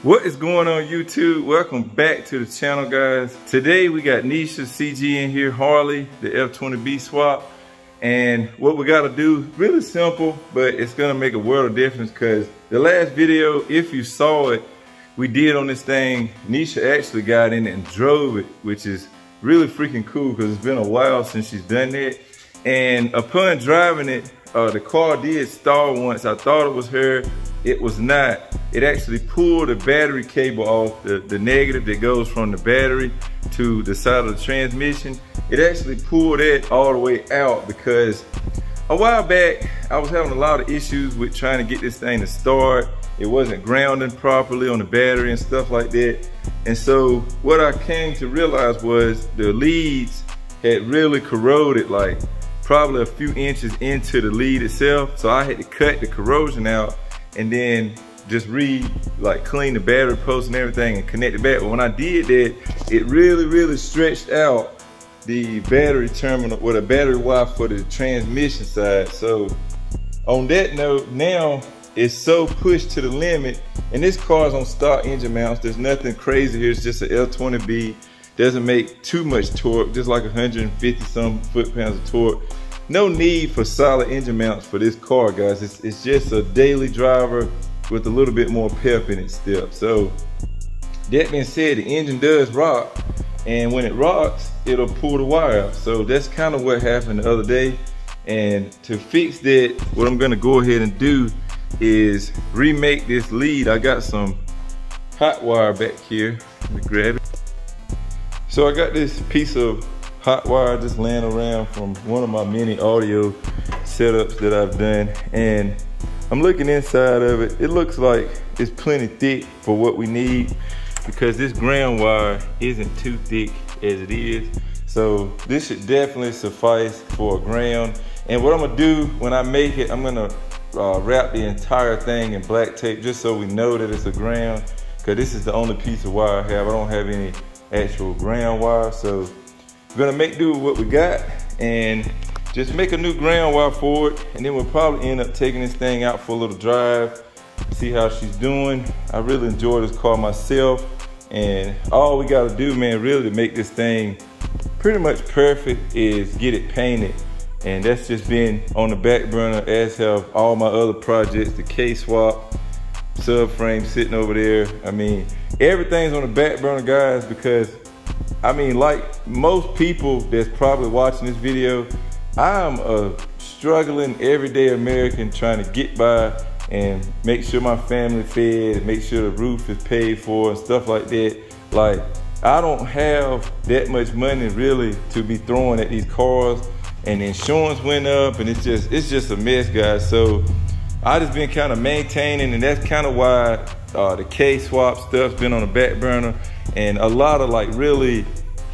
What is going on YouTube? Welcome back to the channel, guys. Today we got Nomis CG in here, Harley, the F20B swap. And what we gotta do, really simple, but it's gonna make a world of difference because the last video, if you saw it, we did on this thing, Nomis actually got in it and drove it, which is really freaking cool because it's been a while since she's done that. And upon driving it, the car did stall once. I thought it was her. It was not. It actually pulled the battery cable off, the negative that goes from the battery to the side of the transmission. It actually pulled that all the way out because a while back, I was having a lot of issues with trying to get this thing to start. It wasn't grounding properly on the battery and stuff like that. And so what I came to realize was the leads had really corroded, like probably a few inches into the lead itself. So I had to cut the corrosion out and then just clean the battery post and everything and connect it back. But when I did that, it really stretched out the battery terminal or the battery wire for the transmission side. So on that note, now it's so pushed to the limit, and this car's on stock engine mounts. There's nothing crazy here. It's just an F20B. Doesn't make too much torque, just like 150 some foot-pounds of torque. No need for solid engine mounts for this car, guys. It's just a daily driver with a little bit more pep in its step. So that being said, the engine does rock, and when it rocks, it'll pull the wire out. So that's kind of what happened the other day. And to fix that, what I'm gonna go ahead and do is remake this lead. I got some hot wire back here. Let me grab it. So I got this piece of hot wire just laying around from one of my many audio setups that I've done, and I'm looking inside of it. It looks like it's plenty thick for what we need because this ground wire isn't too thick as it is. So this should definitely suffice for a ground. And what I'm gonna do when I make it, I'm gonna wrap the entire thing in black tape just so we know that it's a ground, because this is the only piece of wire I have. I don't have any actual ground wire. So we're gonna make do with what we got and just make a new ground wire for it, and then we'll probably end up taking this thing out for a little drive, see how she's doing. I really enjoy this car myself, and all we gotta do, man, really to make this thing pretty much perfect is get it painted. And that's just been on the back burner, as have all my other projects, the K-swap, subframe sitting over there. I mean, everything's on the back burner, guys, because I mean, like most people that's probably watching this video, I'm a struggling everyday American trying to get by and make sure my family fed and make sure the roof is paid for and stuff like that. Like, I don't have that much money really to be throwing at these cars, and the insurance went up, and it's just a mess, guys. So I just been kind of maintaining, and that's kind of why the K-swap stuff's been on the back burner, and a lot of like really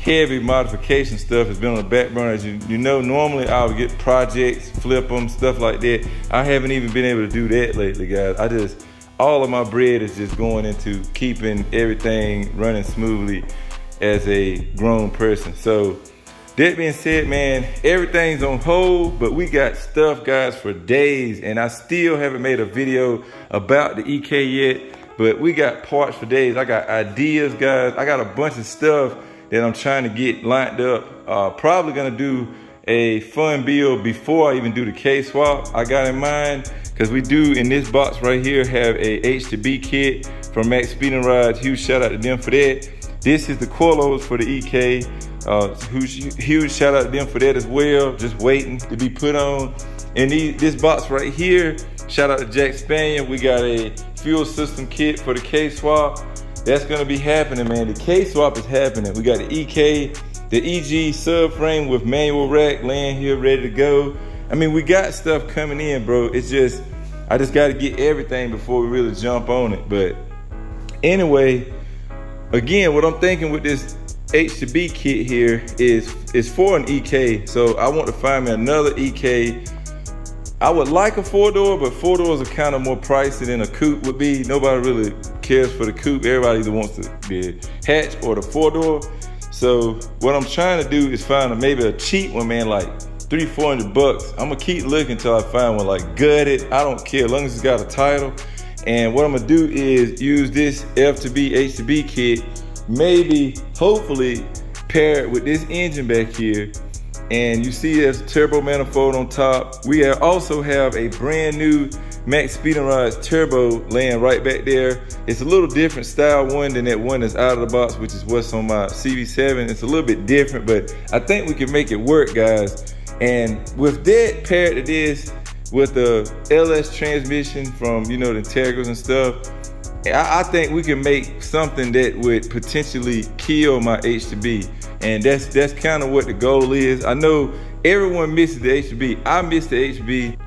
heavy modification stuff has been on the back burner. As you know, normally I would get projects, flip them, stuff like that. I haven't even been able to do that lately, guys. All of my bread is just going into keeping everything running smoothly as a grown person. So that being said, man, everything's on hold, but we got stuff, guys, for days, and I still haven't made a video about the EK yet, but we got parts for days. I got ideas, guys. I got a bunch of stuff that I'm trying to get lined up. Probably gonna do a fun build before I even do the K-swap I got in mind, because we do in this box right here have a H2B kit from Maxpeedingrods. Huge shout out to them for that. This is the coilovers for the EK. Huge shout out to them for that as well, just waiting to be put on. And this box right here, shout out to Jackspania. We got a fuel system kit for the K-swap. That's gonna be happening, man. The K-swap is happening. We got the EK, the EG subframe with manual rack laying here ready to go. I mean, we got stuff coming in, bro. It's just, I just gotta get everything before we really jump on it. But anyway, again, what I'm thinking with this H2B kit here is for an EK. So I want to find me another EK. I would like a 4-door, but 4-doors are kind of more pricey than a coupe would be. Nobody really cares for the coupe. Everybody either wants the hatch or the 4-door. So what I'm trying to do is find maybe a cheap one, man, like $300-400 bucks. I'm gonna keep looking until I find one like gutted. I don't care, as long as it's got a title. And what I'm gonna do is use this F2B H2B kit, maybe, hopefully, pair it with this engine back here. And you see there's a turbo manifold on top. We also have a brand new Maxpeedingrods turbo laying right back there. It's a little different style one than that one that's out of the box, which is what's on my CV7. It's a little bit different, but I think we can make it work, guys. And with that paired to this, with the LS transmission from, you know, the Integrals and stuff, I think we can make something that would potentially kill my H2B. And that's kind of what the goal is. I know everyone misses the H2B. I miss the H2B.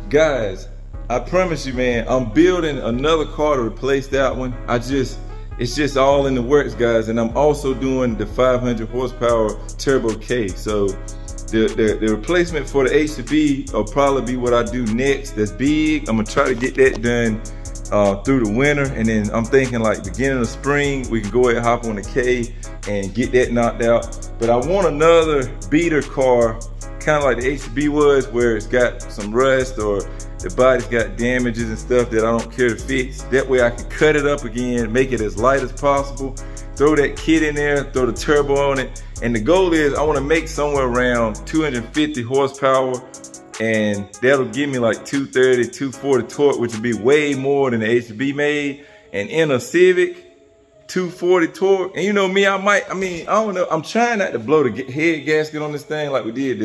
Guys, I promise you, man, I'm building another car to replace that one. It's just all in the works, guys. And I'm also doing the 500 horsepower Turbo K. So the replacement for the H2B will probably be what I do next. That's big. I'm gonna try to get that done through the winter, and then I'm thinking like beginning of spring we can go ahead and hop on the K and get that knocked out. But I want another beater car, kind of like the H2B was, where it's got some rust or the body's got damages and stuff that I don't care to fix. That way I can cut it up again, make it as light as possible, throw that kit in there, throw the turbo on it. And the goal is I want to make somewhere around 250 horsepower, and that'll give me like 230, 240 torque, which would be way more than the H2B made. And in a Civic, 240 torque. And you know me, I don't know, I'm trying not to blow the head gasket on this thing like we did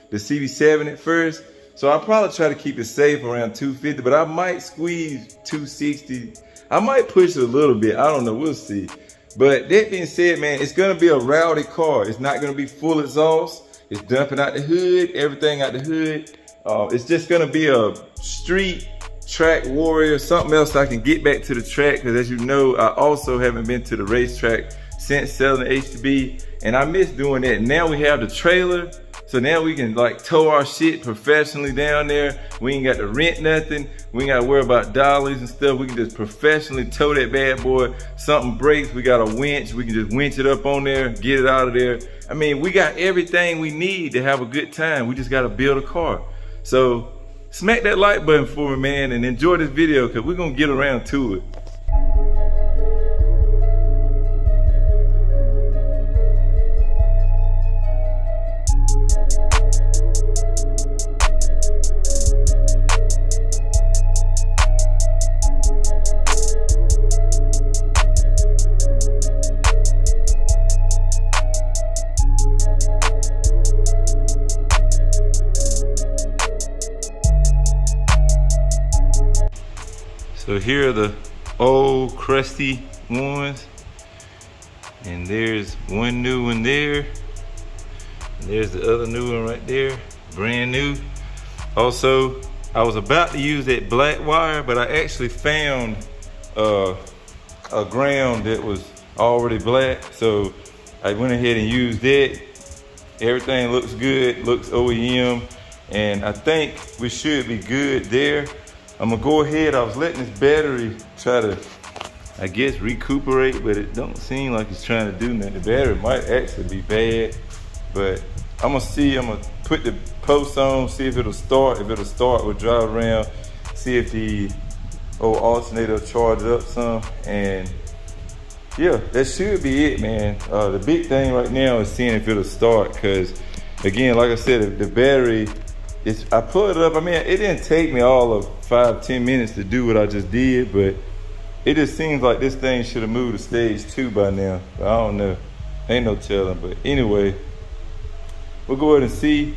the CV7 at first. So I'll probably try to keep it safe around 250, but I might squeeze 260. I might push it a little bit, I don't know, we'll see. But that being said, man, it's gonna be a rowdy car. It's not gonna be full exhaust. It's dumping out the hood, everything out the hood. It's just gonna be a street track warrior, something else I can get back to the track, because as you know, I also haven't been to the racetrack since selling the H2B, and I miss doing that. Now we have the trailer, so now we can like tow our shit professionally down there. We ain't got to rent nothing. We ain't got to worry about dollies and stuff. We can just professionally tow that bad boy. Something breaks, we got a winch. We can just winch it up on there, get it out of there. I mean, we got everything we need to have a good time. We just got to build a car. So smack that like button for me, man, and enjoy this video, because we're going to get around to it. So here are the old crusty ones, and there's one new one there, and there's the other new one right there, brand new. Also, I was about to use that black wire, but I actually found a ground that was already black, so I went ahead and used that. Everything looks good, looks OEM, and I think we should be good there. I'm gonna go ahead, I was letting this battery try to, I guess, recuperate, but it don't seem like it's trying to do nothing. The battery might actually be bad, but I'm gonna see, I'm gonna put the post on, see if it'll start. If it'll start, we'll drive around, see if the old alternator will charge it up some, and yeah, that should be it, man. The big thing right now is seeing if it'll start, because again, like I said, the battery, I put it up, I mean, it didn't take me all of 5-10 minutes to do what I just did, but it just seems like this thing should have moved to stage 2 by now. But I don't know, ain't no telling. But anyway, we'll go ahead and see.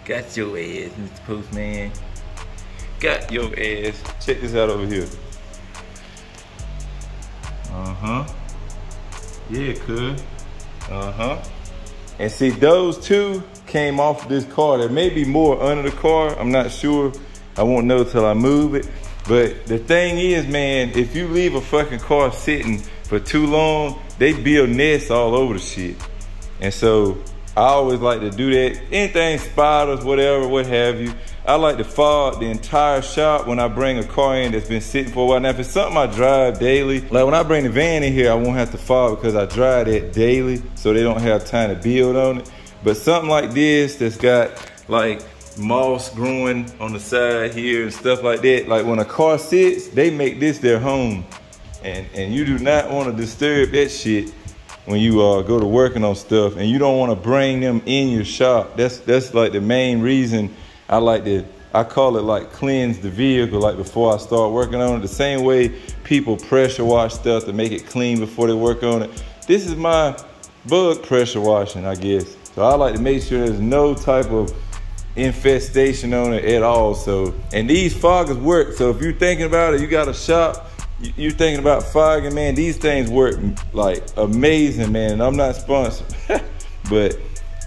Got your ass, Mr. Postman. Got your ass. Check this out over here. Yeah, cuz. And see, those two came off of this car. There may be more under the car. I'm not sure. I won't know till I move it. But the thing is, man, if you leave a fucking car sitting for too long, they build nests all over the shit. And so I always like to do that. Anything, spiders, whatever, what have you. I like to fog the entire shop when I bring a car in that's been sitting for a while. Now, if it's something I drive daily, like when I bring the van in here, I won't have to fog because I drive it daily, so they don't have time to build on it. But something like this that's got like moss growing on the side here and stuff like that, like when a car sits, they make this their home. And you do not want to disturb that shit when you go to working on stuff, and you don't want to bring them in your shop. That's like the main reason I like to, I call it like cleanse the vehicle, like before I start working on it. The same way people pressure wash stuff to make it clean before they work on it. This is my bug pressure washing, I guess. So I like to make sure there's no type of infestation on it at all. So, and these foggers work. So if you're thinking about it, you got a shop, you're thinking about fogging, man, these things work like amazing, man. And I'm not sponsored, but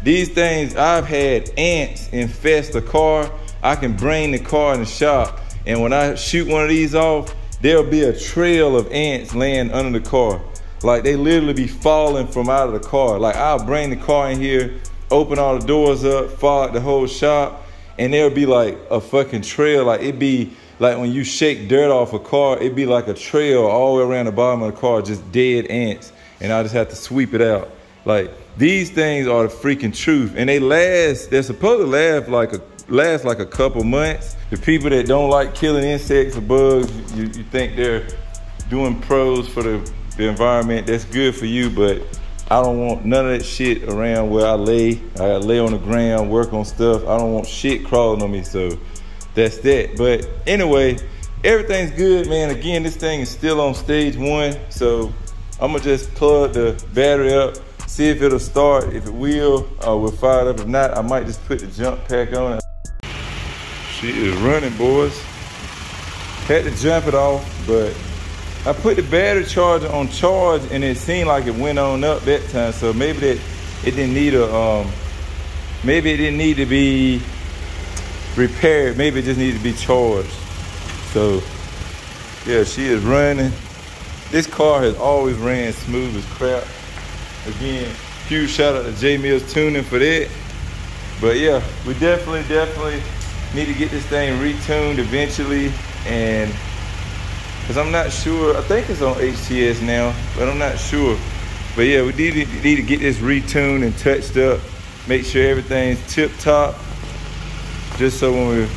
these things, I've had ants infest the car. I can bring the car in the shop, and when I shoot one of these off, there'll be a trail of ants laying under the car. Like they literally be falling from out of the car. Like I'll bring the car in here, open all the doors up, fog the whole shop, and there'll be like a fucking trail. Like it'd be like when you shake dirt off a car, it'd be like a trail all the way around the bottom of the car, just dead ants. And I just have to sweep it out. Like these things are the freaking truth, and they last. They're supposed to last like a couple months. The people that don't like killing insects or bugs, you think they're doing pros for the environment. That's good for you, but I don't want none of that shit around where I lay. I gotta lay on the ground, work on stuff. I don't want shit crawling on me, so that's that. But anyway, everything's good, man. Again, this thing is still on stage 1, so I'm gonna just plug the battery up, see if it'll start. If it will, we'll fire it up. If not, I might just put the jump pack on it. She is running, boys. Had to jump it off, but I put the battery charger on charge, and it seemed like it went on up that time. So maybe that it didn't need a, maybe it didn't need to be repaired. Maybe it just needed to be charged. So yeah, she is running. This car has always ran smooth as crap. Again, huge shout out to J Mills Tuning for that. But yeah, we definitely need to get this thing retuned eventually, and because I'm not sure, I think it's on HTS now, but I'm not sure. But yeah, we need to get this retuned and touched up, make sure everything's tip top, just so when we're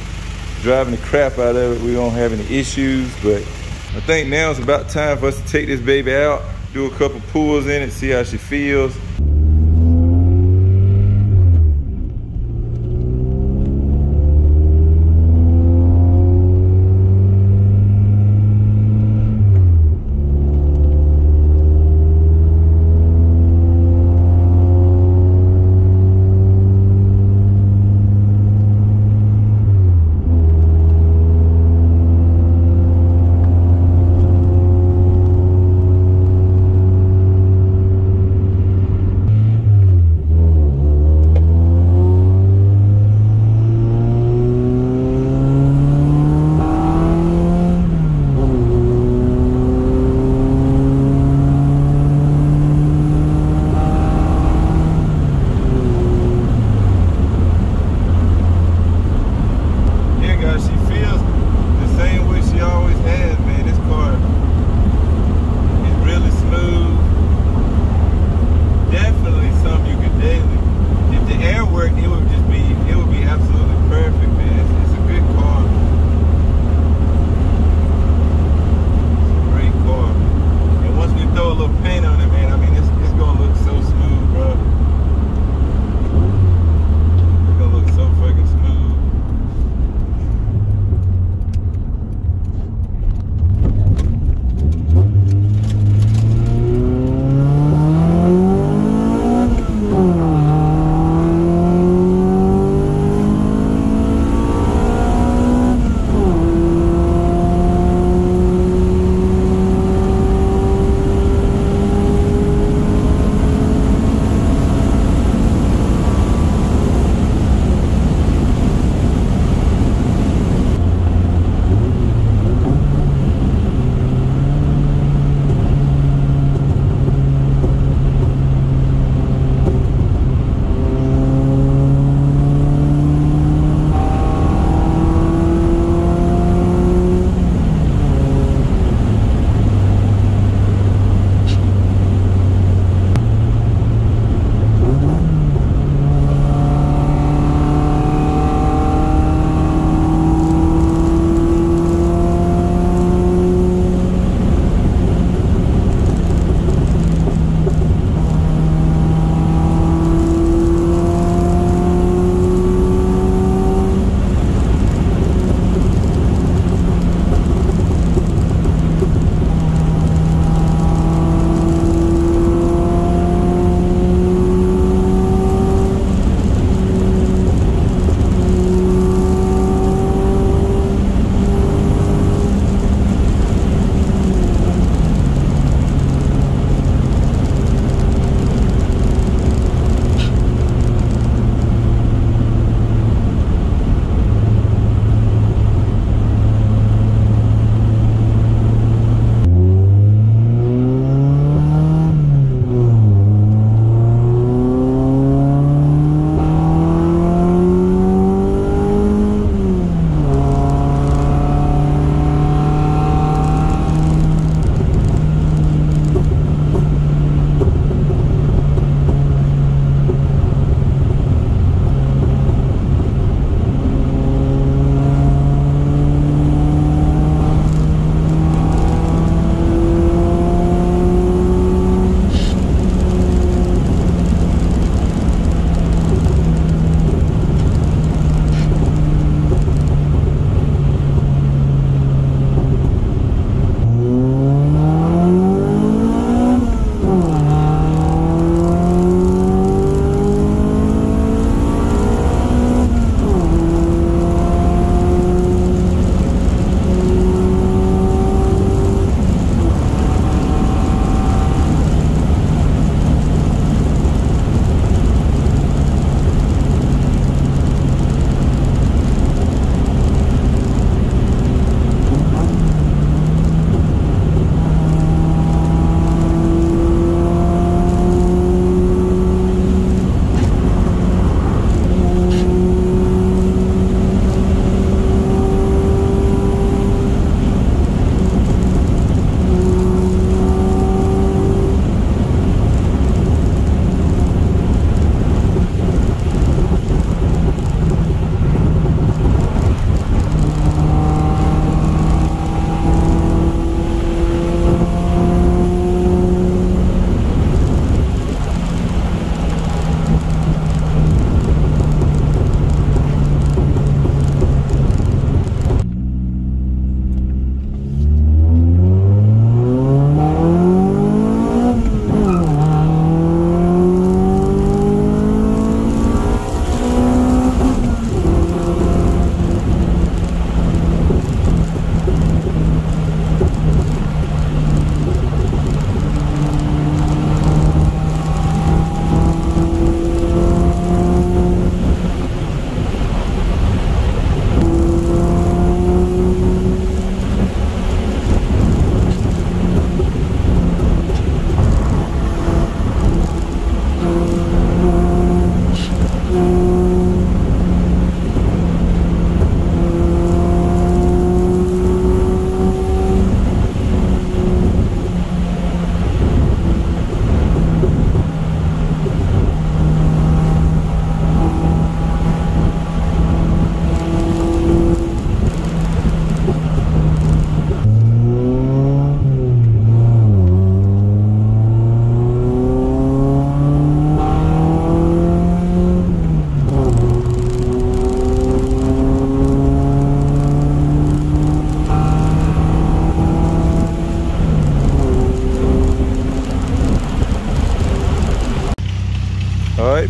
driving the crap out of it, we don't have any issues. But I think now it's about time for us to take this baby out, do a couple pulls in it, see how she feels.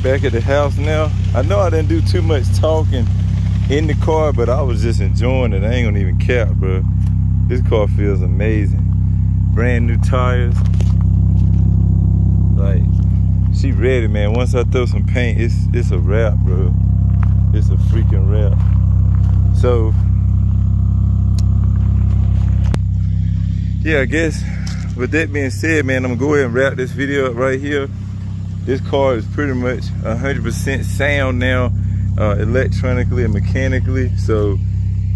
back at the house now. I know I didn't do too much talking in the car, but I was just enjoying it. I ain't gonna even cap, bro. This car feels amazing. Brand new tires. Like, she ready, man. Once I throw some paint, it's a wrap, bro. It's a freaking wrap. So, yeah, I guess with that being said, man, I'm gonna go ahead and wrap this video up right here. This car is pretty much 100% sound now, electronically and mechanically. So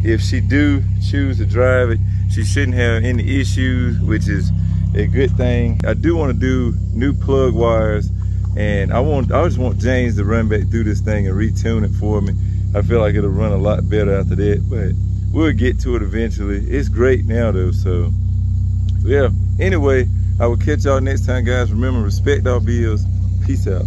if she do choose to drive it, she shouldn't have any issues, which is a good thing. I do want to do new plug wires, and I just want James to run back through this thing and retune it for me. I feel like it'll run a lot better after that, but we'll get to it eventually. It's great now though, so yeah. Anyway, I will catch y'all next time, guys. Remember, respect our bills. Peace out.